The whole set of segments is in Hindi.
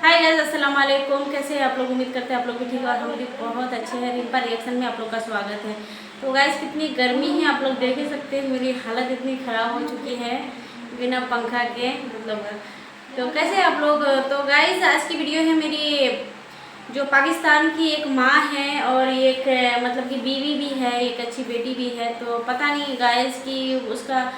हाय गाइस, अस्सलाम वालेकुम। कैसे हैं आप लोग? उम्मीद करते हैं आप लोग भी ठीक है और हम भी बहुत अच्छे हैं। रिम्पा रिएक्शन में आप लोग का स्वागत है। तो गाइस, कितनी गर्मी है आप लोग देख ही सकते हैं। मेरी हालत इतनी ख़राब हो चुकी है बिना पंखा के, मतलब। तो कैसे हैं आप लोग? तो गाइस, आज की वीडियो है मेरी, जो पाकिस्तान की एक माँ है और एक मतलब कि बीवी भी है, एक अच्छी बेटी भी है। तो पता नहीं गाइस कि उसका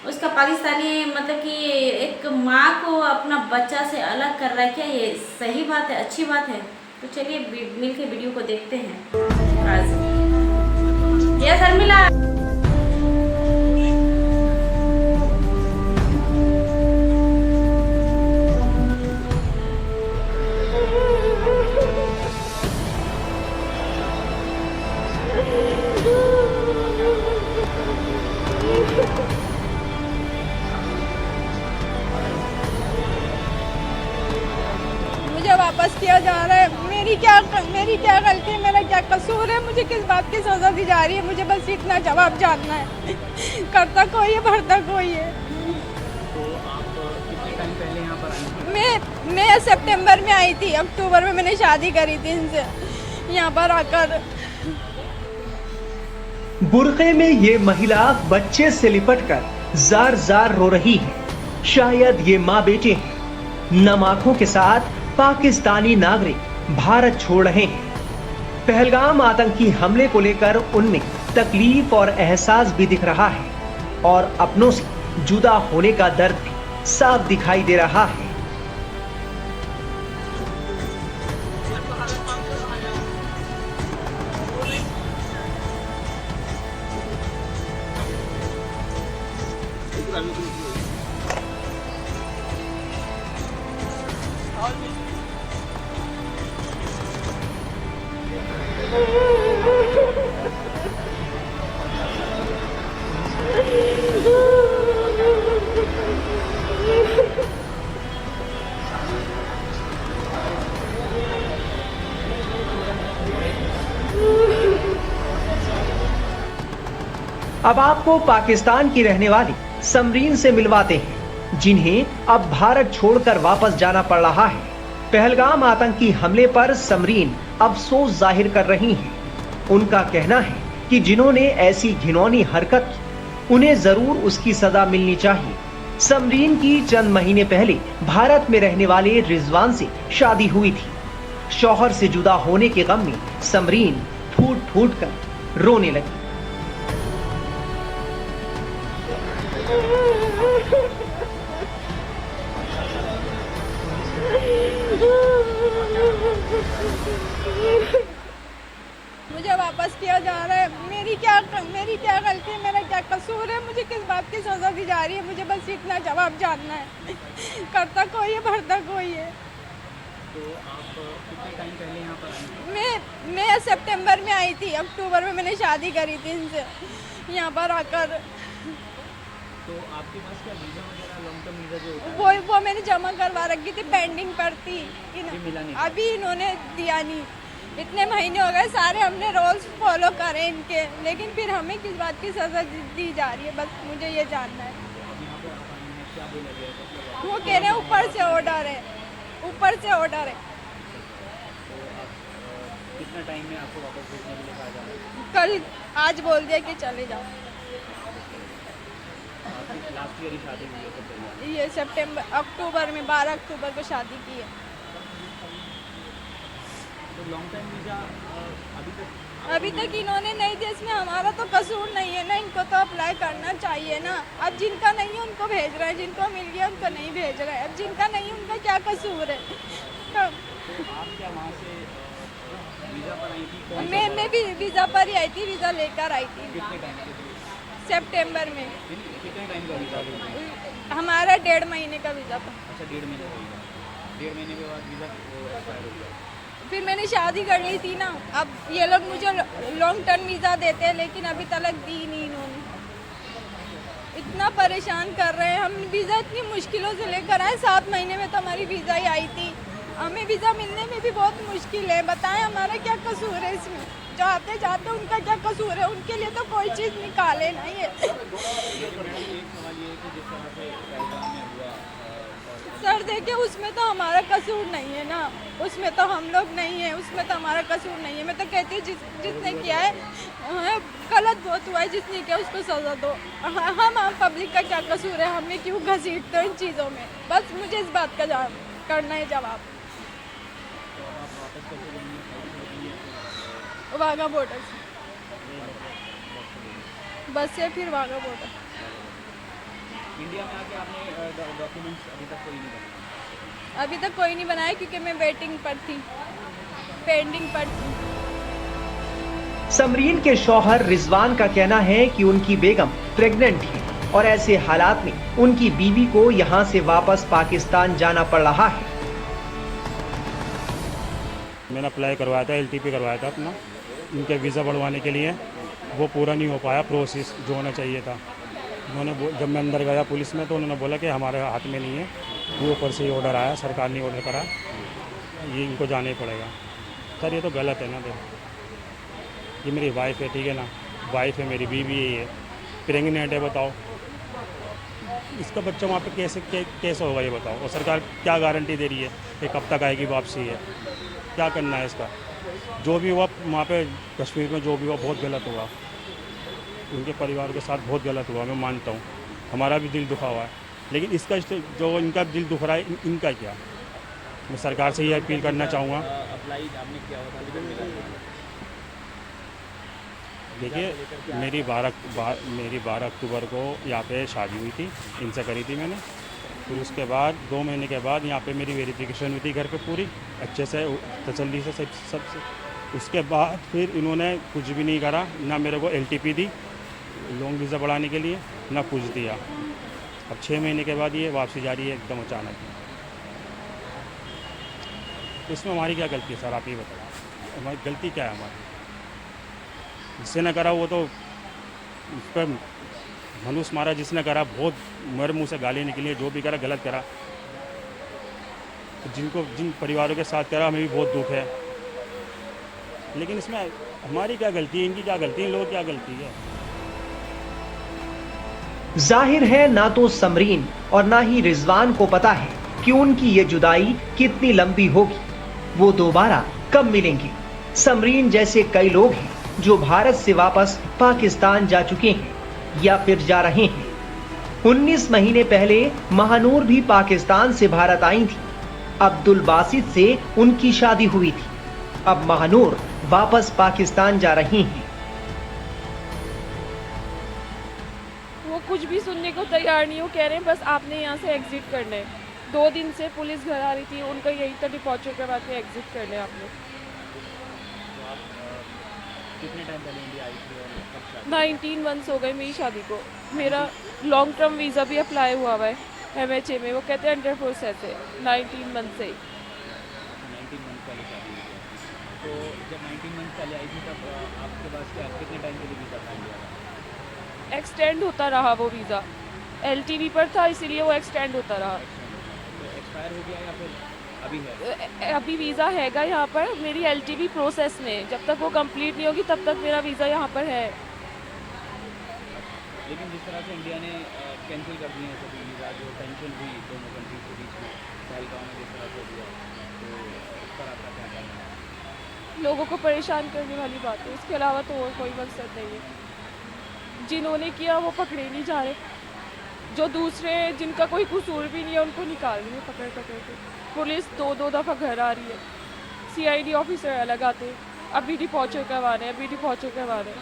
उसका पाकिस्तानी मतलब कि एक माँ को अपना बच्चा से अलग कर रहा है। क्या ये सही बात है, अच्छी बात है? तो चलिए मिल के वीडियो को देखते हैं आज। यस शर्मिला। मुझे वापस किया जा रहा है। मेरी क्या गलती है, मेरा क्या कसूर है? मुझे किस बात की सज़ा दी जा रही है? मुझे बस इतना जवाब जानना है। करता कोई है, भरता कोई है। तो आप कितने टाइम पहले यहाँ पर आई थी? मैं सितंबर में आई थी। अक्टूबर में मैंने शादी करी थी इनसे। यहाँ पर आकर बुर्के में ये महिला बच्चे से लिपटकर जार जार रो रही है। शायद ये माँ बेटे हैं। नम आंखों के साथ पाकिस्तानी नागरिक भारत छोड़ रहे हैं। पहलगाम आतंकी हमले को लेकर उनमें तकलीफ और एहसास भी दिख रहा है और अपनों से जुदा होने का दर्द भी साफ दिखाई दे रहा है। अब आपको पाकिस्तान की रहने वाली समरीन से मिलवाते हैं, जिन्हें अब भारत छोड़कर वापस जाना पड़ रहा है। पहलगाम आतंकी हमले पर समरीन अफसोस जाहिर कर रही हैं। उनका कहना है कि जिन्होंने ऐसी घिनौनी हरकत की, उन्हें जरूर उसकी सजा मिलनी चाहिए। समरीन की चंद महीने पहले भारत में रहने वाले रिजवान से शादी हुई थी। शौहर से जुदा होने के गम में समरीन फूट फूट कर रोने लगी। मुझे वापस किया जा रहा है। मेरी क्या गलती है, मेरा क्या कसूर है? मुझे किस बात की सज़ा दी जा रही है? मुझे बस इतना जवाब जानना है। करता कोई है, भरता कोई है। तो आप कितने टाइम पहले यहाँ पर आई थी? मैं सितंबर में आई थी। अक्टूबर में मैंने शादी करी थी इनसे। यहाँ पर आकर तो आपके पास क्या वीज़ा वगैरह, लॉन्ग टर्म वीज़ा जो होता है वो मैंने जमा करवा रखी थी, पेंडिंग पर थी। मिला नहीं? अभी इन्होंने दिया नहीं। इतने महीने हो गए, सारे हमने रूल्स फॉलो करे इनके, लेकिन फिर हमें किस बात की सज़ा दी जा रही है? बस मुझे ये जानना है। अब यहाँ पर आप आई हैं, क्या बोला गया है? वो कह रहे हैं ऊपर से ऑर्डर है, ऊपर से ऑर्डर है। तो आप कितना टाइम में आपको वापस भेजने के लिए कहा जा रहा है? कल आज बोल दिया कि चले जाओ। आपकी लास्ट ईयर ही शादी हुई है, तो पहले ये अक्टूबर में 12 अक्टूबर को शादी की है। तो लॉन्ग टाइम वीज़ा अभी तक इन्होंने नहीं दिया। इसमें हमारा तो कसूर नहीं है ना, इनको तो अप्लाई करना चाहिए ना। अब जिनका नहीं है उनको भेज रहे हैं, जिनको मिल गया उनको नहीं भेज रहे हैं। अब जिनका नहीं उनका क्या कसूर है? तो आप क्या वहाँ से वीज़ा पर आई थी? कौन सा मैं भी वीज़ा पर ही आई थी, वीज़ा लेकर आई थी कितने टाइम के लिए? सितंबर में। कितने टाइम का वीज़ा था? हमारा 1.5 महीने का वीज़ा था। अच्छा, 1.5 महीने का वीज़ा। 1.5 महीने के बाद वीज़ा एक्सपायर हो गया। फिर मैंने शादी कर ली थी ना। अब ये लोग मुझे लॉन्ग टर्म वीज़ा देते हैं, लेकिन अभी तक दी नहीं इन्होंने। इतना परेशान कर रहे हैं। हम वीज़ा इतनी मुश्किलों से लेकर आए। 7 महीने में तो हमारी वीज़ा ही आई थी। हमें वीज़ा मिलने में भी बहुत मुश्किल है। बताएं हमारा क्या कसूर है इसमें? जो आते जाते उनका क्या कसूर है? उनके लिए तो कोई चीज़ निकाले ना ये। एक सवाल ये है कि जिस तरह से पहलगाम में हुआ सर देखिए उसमें तो हमारा कसूर नहीं है ना, उसमें तो हम लोग नहीं है, उसमें तो हमारा कसूर नहीं है। मैं तो कहती हूँ जिसने किया है गलत बहुत हुआ है, जिसने किया उसको सजा दो। हम पब्लिक का क्या कसूर है, हमें क्यों घसीटते हो इन चीज़ों में? बस मुझे इस बात का करना है जवाब। वाघा बॉर्डर बस से फिर वाघा बॉर्डर। इंडिया में आके आपने डॉक्यूमेंट्स अभी तक कोई नहीं बनाया? अभी तक कोई नहीं बनाया क्योंकि मैं वेटिंग पर थी, पेंडिंग पर थी। समरीन के शौहर रिजवान का कहना है कि उनकी बेगम प्रेग्नेंट है और ऐसे हालात में उनकी बीवी को यहां से वापस पाकिस्तान जाना पड़ रहा है। मैंने अप्लाई करवाया था, LTP करवाया था अपना, उनके वीज़ा बढ़वाने के लिए। वो पूरा नहीं हो पाया प्रोसेस जो होना चाहिए था। उन्होंने जब मैं अंदर गया पुलिस में तो उन्होंने बोला कि हमारे हाथ में नहीं है, वो ऊपर से ही ऑर्डर आया, सरकार ने ऑर्डर करा, ये इनको जाना ही पड़ेगा। सर ये तो गलत है ना, देखो ये मेरी वाइफ है, ठीक है ना, वाइफ है मेरी, बीवी है, प्रेगनेंट है, बताओ इसका बच्चा वहाँ पे कैसे होगा ये बताओ। और सरकार क्या गारंटी दे रही है कि कब तक आएगी वापसी है? क्या करना है इसका? जो भी हुआ वहाँ पे कश्मीर में, जो भी हुआ बहुत गलत हुआ, उनके परिवार के साथ बहुत गलत हुआ, मैं मानता हूँ, हमारा भी दिल दुखा हुआ है। लेकिन इसका जो इनका दिल दुख रहा है, इनका क्या? मैं सरकार से ये अपील करना चाहूँगा। अप्लाई आपने किया होगा लेकिन मिला नहीं? देखिए मेरी 12 अक्टूबर को यहाँ पे शादी हुई थी, इनसे करी थी मैंने। फिर उसके बाद 2 महीने के बाद यहाँ पे मेरी वेरिफिकेशन हुई थी घर पे पूरी अच्छे से, तसल्ली से सब से। उसके बाद फिर इन्होंने कुछ भी नहीं करा, ना मेरे को LTP दी लॉन्ग वीज़ा बढ़ाने के लिए, ना कुछ दिया। अब 6 महीने के बाद ये वापसी जा रही है एकदम अचानक। तो इसमें हमारी क्या गलती है सर, आप ये बताओ, हमारी गलती क्या है? हमारी जिससे न करा वो तो उस पर मनुष्य मारा, जिसने करा बहुत मेरे मुँह से गाली निकली, जो भी करा गलत करा। तो जिन परिवारों के साथ करा हमें भी बहुत दुख है, लेकिन इसमें हमारी क्या गलती है, इनकी क्या गलती है, इन लोगों की क्या गलती है? जाहिर है ना तो समरीन और ना ही रिजवान को पता है कि उनकी ये जुदाई कितनी लंबी होगी, वो दोबारा कब मिलेंगे। समरीन जैसे कई लोग हैं जो भारत से वापस पाकिस्तान जा चुके हैं या फिर जा रहे हैं। 19 महीने पहले महानूर भी पाकिस्तान से भारत आई थी। अब्दुल बासित से उनकी शादी हुई थी। अब महानूर वापस पाकिस्तान जा रही हैं। वो कुछ भी सुनने को तैयार नहीं हो, कह रहे हैं बस आपने यहाँ से एग्जिट करना है। 2 दिन से पुलिस घर आ रही थी, उनका यही था डिपॉर्चर करवा के एग्जिट करना है आपने। तो आप कितने टाइम पहले इंडिया आई थी और कब शादी? 19 मंथ्स हो गए मेरी शादी को। मेरा लॉन्ग टर्म वीज़ा भी अप्लाई हुआ है MHA में, वो कहते हैं अंडर प्रोसेस है 19 मंथ से। 19 मंथ पहले शादी हुई है। तो जब 19 मंथ पहले आई थी तब आपके पास क्या कितने टाइम के लिए वीज़ा था इंडिया का? एक्सटेंड होता रहा वो वीज़ा, LTV पर था इसीलिए वो एक्सटेंड होता रहा। तो एक्सपायर हो गया या फिर अभी है? अभी वीज़ा हैगा यहाँ पर, मेरी LTV प्रोसेस में, जब तक वो कंप्लीट नहीं होगी तब तक मेरा वीज़ा यहाँ पर है। लेकिन जिस तरह से इंडिया ने कैंसिल कर दिए हैं सभी वीज़ा, जो टेंशन हुई दोनों कंट्रीज के बीच में, पहलगाम में जिस तरह से हुआ, तो इस पर आपका क्या कहना है? लोगों को परेशान करने वाली बात है, इसके अलावा तो और कोई मकसद नहीं है। जिन्होंने किया वो पकड़े नहीं जा रहे, जो दूसरे जिनका कोई कसूर भी नहीं है उनको निकाल रही है पकड़ पकड़ के। पुलिस 2-2 दफ़ा घर आ रही है, CID ऑफिसर अलग आते हैं, अभी डिपॉर्चर करवाने, अभी डिपॉर्चर करवाने।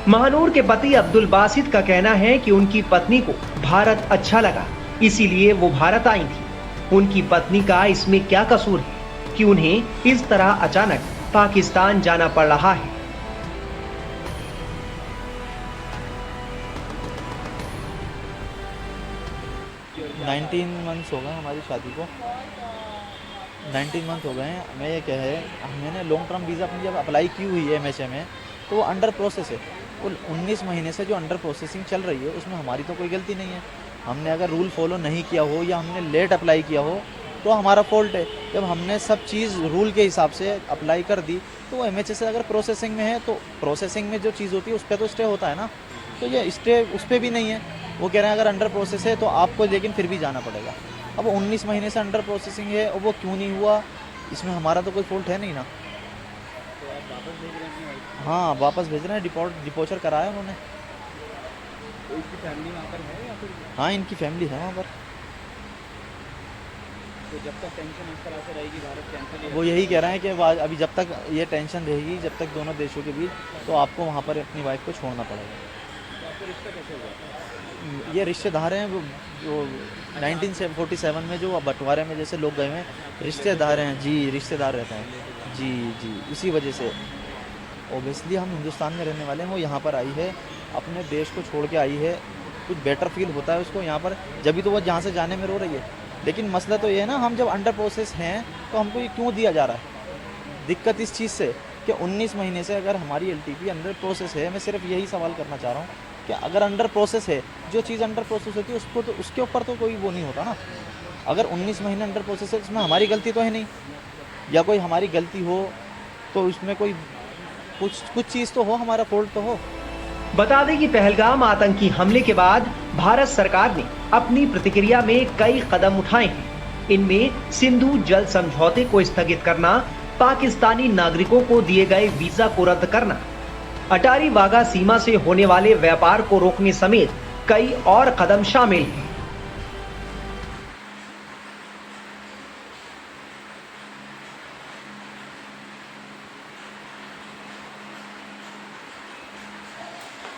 महानूर के पति अब्दुल बासित का कहना है कि उनकी पत्नी को भारत अच्छा लगा, इसीलिए वो भारत आई थी। उनकी पत्नी का इसमें क्या कसूर है कि उन्हें इस तरह अचानक पाकिस्तान जाना पड़ रहा है। 19 मंथ्स हो गए हमारी शादी को, 19 मंथ हो गए हैं। मैं ये कह मैंने लॉन्ग टर्म वीज़ा अपनी जब अप्लाई की हुई है MHA में, तो वो अंडर प्रोसेस है। वो 19 महीने से जो अंडर प्रोसेसिंग चल रही है उसमें हमारी तो कोई गलती नहीं है। हमने अगर रूल फॉलो नहीं किया हो या हमने लेट अप्लाई किया हो तो हमारा फॉल्ट है। जब हमने सब चीज़ रूल के हिसाब से अप्लाई कर दी तो वो MHA से अगर प्रोसेसिंग में है तो प्रोसेसिंग में जो चीज़ होती है उस पर तो स्टे होता है ना, तो ये स्टे उस पर भी नहीं है। वो कह रहे हैं अगर अंडर प्रोसेस है तो आपको लेकिन फिर भी जाना पड़ेगा। अब 19 महीने से अंडर प्रोसेसिंग है और वो क्यों नहीं हुआ, इसमें हमारा तो कोई फॉल्ट है नहीं ना। तो आप वापस भेज रहे हैं अपनी वाइफ? हाँ वापस भेज रहे हैं, डिपोचर कराया उन्होंने। तो इसकी फैमिली वहाँ पर है या फिर? हाँ इनकी फैमिली है वहाँ पर। तो जब तक टेंशन इस तरह से रहेगी भारत कैंसिल वो यही कह रहे हैं कि अभी जब तक ये टेंशन रहेगी, जब तक दोनों देशों के बीच, तो आपको वहाँ पर अपनी वाइफ को छोड़ना पड़ेगा। तो आपको रिश्ता कैसे हुआ? ये रिश्तेदार हैं जो 1947 में जो बंटवारे में जैसे लोग गए हैं, रिश्तेदार हैं जी, रिश्तेदार रहते हैं जी जी, इसी वजह से ओबियसली हम हिंदुस्तान में रहने वाले हैं, वो यहाँ पर आई है, अपने देश को छोड़ के आई है, कुछ बेटर फील होता है उसको यहाँ पर, जब तो वो जहाँ से जाने में रो रही है। लेकिन मसला तो ये है ना, हम जब अंडर प्रोसेस हैं तो हमको ये क्यों दिया जा रहा है? दिक्कत इस चीज़ से कि 19 महीने से अगर हमारी LTP अंडर प्रोसेस है, मैं सिर्फ यही सवाल करना चाह रहा हूँ कि अगर अंडर प्रोसेस है, जो चीज़ अंडर प्रोसेस होती है उसको तो उसके ऊपर तो कोई वो नहीं होता ना। अगर 19 महीने अंडर प्रोसेस है, इसमें हमारी गलती तो है नहीं, या कोई हमारी गलती हो तो इसमें कोई कुछ चीज़ तो हो, हमारा फॉल्ट तो हो। बता दें कि पहलगाम आतंकी हमले के बाद भारत सरकार ने अपनी प्रतिक्रिया में कई कदम उठाए हैं। इनमें सिंधु जल समझौते को स्थगित करना, पाकिस्तानी नागरिकों को दिए गए वीजा को रद्द करना, अटारी वाघा सीमा से होने वाले व्यापार को रोकने समेत कई और कदम शामिल हैं।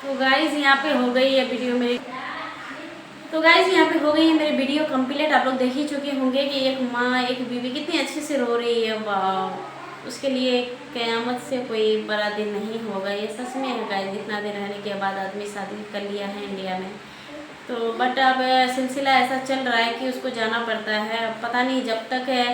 तो गाइज यहाँ पे हो गई है वीडियो मेरी, तो गाइज यहाँ पे हो गई है मेरी वीडियो कंप्लीट। आप लोग देख ही चुके होंगे कि एक माँ एक बीवी कितनी अच्छे से रो रही है, वाह, उसके लिए क़यामत से कोई बड़ा दिन नहीं होगा। ये सच में है गाइज, इतना दिन रहने के बाद आदमी शादी कर लिया है इंडिया में, तो बट अब सिलसिला ऐसा चल रहा है कि उसको जाना पड़ता है। पता नहीं जब तक है,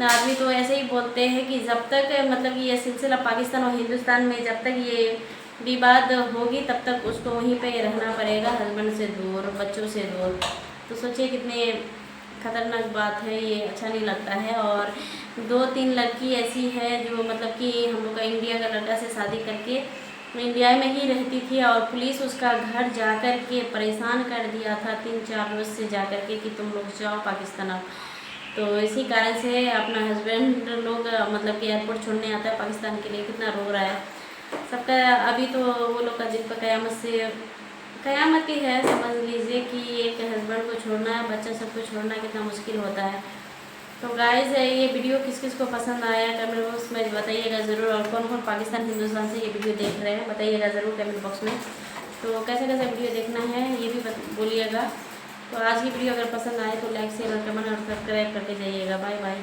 आदमी तो ऐसे ही बोलते हैं कि जब तक मतलब कि ये सिलसिला पाकिस्तान और हिंदुस्तान में जब तक ये विवाद होगी तब तक उसको वहीं पे रहना पड़ेगा, हस्बैंड से दूर, बच्चों से दूर। तो सोचिए कितने खतरनाक बात है ये, अच्छा नहीं लगता है। और 2-3 लड़की ऐसी है जो मतलब कि हम लोग का इंडिया का लड़का से शादी करके इंडिया में ही रहती थी और पुलिस उसका घर जा कर के परेशान कर दिया था 3-4 रोज से जा कर के कि तुम लोग जाओ पाकिस्तान आओ। तो इसी कारण से अपना हस्बैंड लोग मतलब कि एयरपोर्ट छोड़ने आता है पाकिस्तान के लिए, कितना रो रहा है सबका। अभी तो वो लोग का जिद पर क़यामत की है, समझ लीजिए कि एक हस्बैंड को छोड़ना है, बच्चा सबको छोड़ना कितना मुश्किल होता है। तो गाइस ये वीडियो किस किस को पसंद आया कमेंट बॉक्स में बताइएगा ज़रूर, और कौन कौन पाकिस्तान हिंदुस्तान से ये वीडियो देख रहे हैं बताइएगा ज़रूर कमेंट बॉक्स में। तो कैसे कैसे वीडियो देखना है ये भी बोलिएगा। तो आज की वीडियो अगर पसंद आए तो लाइक शेयर और कमेंट और सब्सक्राइब करके जाइएगा। Bye bye.